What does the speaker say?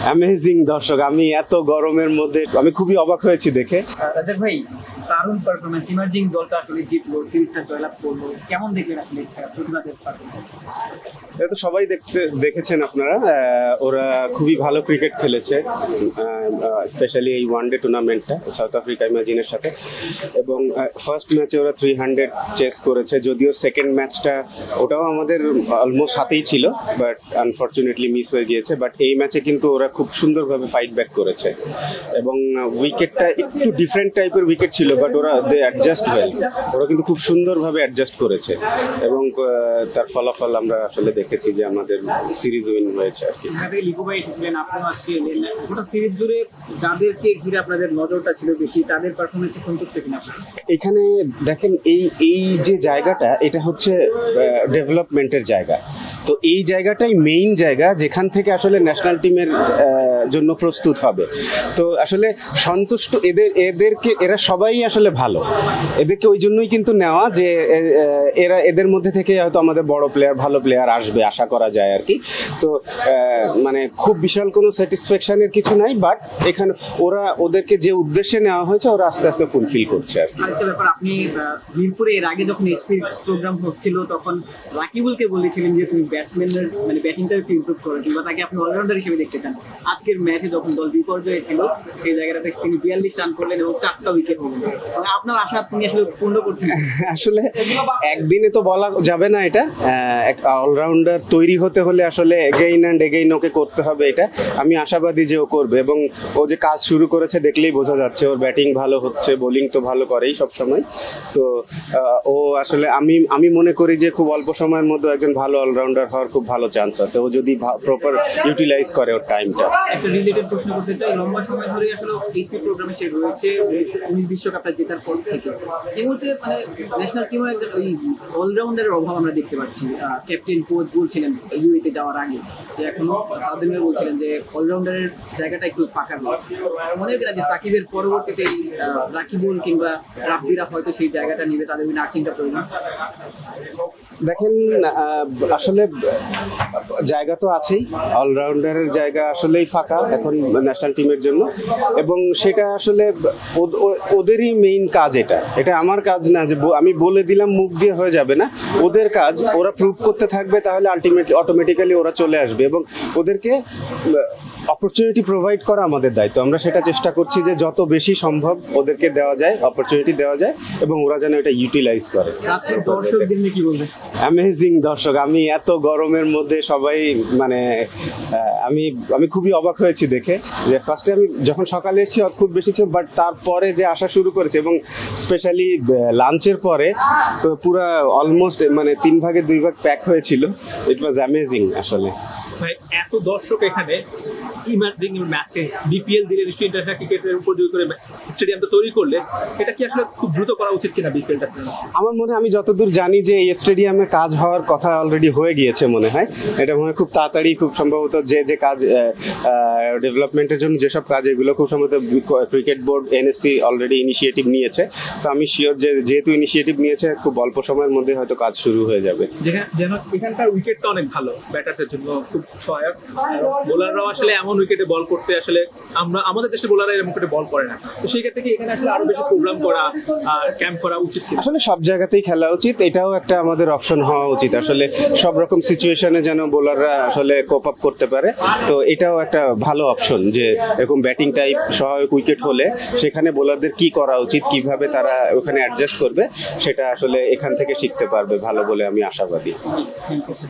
Amazing দর্শক, আমি এত গরমের মধ্যে আমি খুবই অবাক হয়েছি দেখে। রাজাক ভাই, দারুণ পারফরমেন্স, ইমার্জিং দলটা আসলে জিতলো, সিরিজটা জয়লাভ করলো, কেমন দেখলেন আসলে প্রতিবাদের পারফরমেন্স? এটা তো সবাই দেখেছেন আপনারা, ওরা খুবই ভালো ক্রিকেট খেলেছে, স্পেশালি এই ওয়ানডে টুর্নামেন্টটা সাউথ আফ্রিকা ইমাজিনের সাথে। এবং ফার্স্ট ম্যাচে ওরা 300 চেস করেছে, যদিও সেকেন্ড ম্যাচটা ওটাও আমাদের অলমোস্ট হাতেই ছিল, বাট আনফর্চুনেটলি মিস হয়ে গিয়েছে। বাট এই ম্যাচে কিন্তু ওরা খুব সুন্দরভাবে ফাইট ব্যাক করেছে এবং উইকেটটা একটু ডিফারেন্ট টাইপের উইকেট ছিল, বাট ওরা দে অ্যাডজাস্ট ওয়েল, ওরা কিন্তু খুব সুন্দরভাবে অ্যাডজাস্ট করেছে এবং তার ফলাফল আমরা আসলে দেখেছি যে আমাদের সিরিজ উইন হয়েছে আর কি। লিপু ভাই এসেছিলেন, আপনিও আজকে এলেন, গোটা সিরিজ জুড়ে যাদেরকে ঘিরে আপনাদের নজরটা ছিল বেশি, তাদের পারফরমেন্সে সন্তুষ্ট কিনা? এখানে দেখেন এই যে জায়গাটা, এটা হচ্ছে ডেভেলপমেন্টের জায়গা। তো এই জায়গাটাই মেইন জায়গা যেখান থেকে আসলে ন্যাশনাল টিমের জন্য প্রস্তুত হবে। তো আসলে সন্তুষ্ট এদেরকে, এরা সবাই আসলে ভালো, এদেরকে ওই জন্যই কিন্তু নেওয়া যে এদের মধ্যে থেকে হয়তো আমাদের বড় প্লেয়ার, ভালো প্লেয়ার আসবে আশা করা যায় আর কি। তো মানে খুব বিশাল কোনো স্যাটিসফ্যাকশনের কিছু নাই, বাট এখানে ওদেরকে যে উদ্দেশ্যে নেওয়া হয়েছে ওরা আস্তে আস্তে ফুলফিল করছে আর কি। আরেকটা ব্যাপার, আপনি মিরপুরে এর আগে যখন এসপি প্রোগ্রাম হচ্ছিল তখন রাকিবুলকে বলেছিলেন যে তুমি ব্যাটসম্যানের মানে ব্যাটিংটা একটু ইমপ্রুভ করো, কিংবা তাকে আপনি অলরাউন্ডার হিসেবে দেখতে চান। আজকের ম্যাচে যখন দল বিপর্যয়ে ছিল সেই জায়গাটাতে তিনি 42 রান করলেন এবং 4টা উইকেট হলেন, মানে আপনার আশা আপনি আসলে পূর্ণ করছেন? আসলে একদিনে তো বলা যাবে না, এটা অলরাউন্ডার তৈরি হতে হলে আসলে এগেইন অ্যান্ড এগেইন ওকে করতে হবে। এটা আমি আশাবাদী যে ও করবে, এবং ও যে কাজ শুরু করেছে দেখলেই বোঝা যাচ্ছে ওর ব্যাটিং ভালো হচ্ছে, বোলিং তো ভালো করেই সবসময়। তো ও আসলে আমি মনে করি যে খুব অল্প সময়ের মধ্যে একজন ভালো অলরাউন্ডার হওয়ার খুব ভালো চান্স আছে, ও যদি প্রপার ইউটিলাইজ করে ওর টাইমটা। একটা রিলেটেড প্রশ্ন করতে চাই, লম্বা সময় ধরে আসলে এইচপি প্রোগ্রামে সে রয়েছে 19 বিশ্বকাপটা জেতার পর থেকে। এই মুহূর্তে মানে ন্যাশনাল টিমের একজন ওই অলরাউন্ডারের অভাব আমরা দেখতে পাচ্ছি। ক্যাপ্টেন কোচ বলছিলেন ইউএতে যাওয়ার আগে যে এখনো সাউদিনে বলছিলেন যে অলরাউন্ডারের জায়গাটা একটু ফাঁকা রয়েছে। মনে হয় যে সাকিবের পরবর্তীতে রাকিবুল কিংবা রাব্বিরা হয়তো সেই জায়গাটা নিবে, তাদের ওই নার্সিংটা প্রয়োজন। দেখেন আসলে জায়গা তো আছেই, অলরাউন্ডারের জায়গা আসলেই ফাঁকা এখন ন্যাশনাল টিমের জন্য, এবং সেটা আসলে ওদেরই মেইন কাজ। এটা আমার কাজ না যে আমি বলে দিলাম মুখ দিয়ে হয়ে যাবে না, ওদের কাজ। ওরা প্রুভ করতে থাকবে, তাহলে অটোমেটিক্যালি ওরা চলে আসবে, এবং ওদেরকে অপরচুনিটি প্রোভাইড করা আমাদের দায়িত্ব। আমরা সেটা চেষ্টা করছি যে যত বেশি সম্ভব ওদেরকে দেওয়া যায়, অপরচুনিটি দেওয়া যায়, এবং ওরা যেন এটা ইউটিলাইজ করে। অ্যামেজিং দর্শক, আমি এত গরমের মধ্যে সবাই মানে আমি খুবই অবাক হয়েছি দেখে। যে ফার্স্টে আমি যখন সকালে এসেছি খুব বেশি ছিল, বাট তারপরে যে আসা শুরু করেছে, এবং স্পেশালি লাঞ্চের পরে তো পুরা অলমোস্ট মানে 3 ভাগে 2 ভাগ প্যাক হয়েছিল। ইট ওয়াজ অ্যামেজিং আসলে। এত দর্শক এখানে ইমার্জিং ম্যাচে বিপিএল দিলে নিশ্চয়ই ইন্টারন্যাশনাল ক্রিকেটের উপযোগী করে স্টেডিয়ামটা তৈরি করলে এটা কি আসলে খুব দ্রুত করা উচিত কিনা বিপিএলটা? আমার মনে হয়, আমি যতদূর জানি যে এই স্টেডিয়ামে কাজ হওয়ার কথা অলরেডি হয়ে গিয়েছে মনে হয়। এটা মনে হয় খুব তাড়াতাড়ি, খুব সম্ভবত যে কাজ ডেভেলপমেন্টের জন্য যেসব কাজ, এগুলো খুব সম্ভবত cricket board NSC already initiative নিয়েছে। তো আমি শিওর যে যেহেতু ইনিশিয়েটিভ নিয়েছে, খুব অল্প সময়ের মধ্যে হয়তো কাজ শুরু হয়ে যাবে। যেন এখানকার উইকেটটা অনেক ভালো, ব্যাটারদের জন্য খুব সহায়ক। বোলাররাও আসলে এমন উইকেটে বল করতে আসলে আমাদের দেশের বোলাররা এরকম উইকেটে বল করে না। তো সেই ক্ষেত্রে কি এখানে আসলে আরো বেশি প্রোগ্রাম করা আর ক্যাম্প করা উচিত? আসলে সব জায়গাতেই খেলা উচিত, এটাও একটা আমাদের অপশন হওয়া উচিত। আসলে সব রকম সিচুয়েশনে যেন বোলাররা আসলে কোপ আপ করতে পারে। তো এটাও একটা ভালো অপশন যে এরকম ব্যাটিং টাইপ সহায়ক উইকেট হলে সেখানে বোলারদের কি করা উচিত, কিভাবে তারা ওখানে অ্যাডজাস্ট করবে, সেটা আসলে এখান থেকে শিখতে পারবে ভালো বলে আমি আশাবাদী।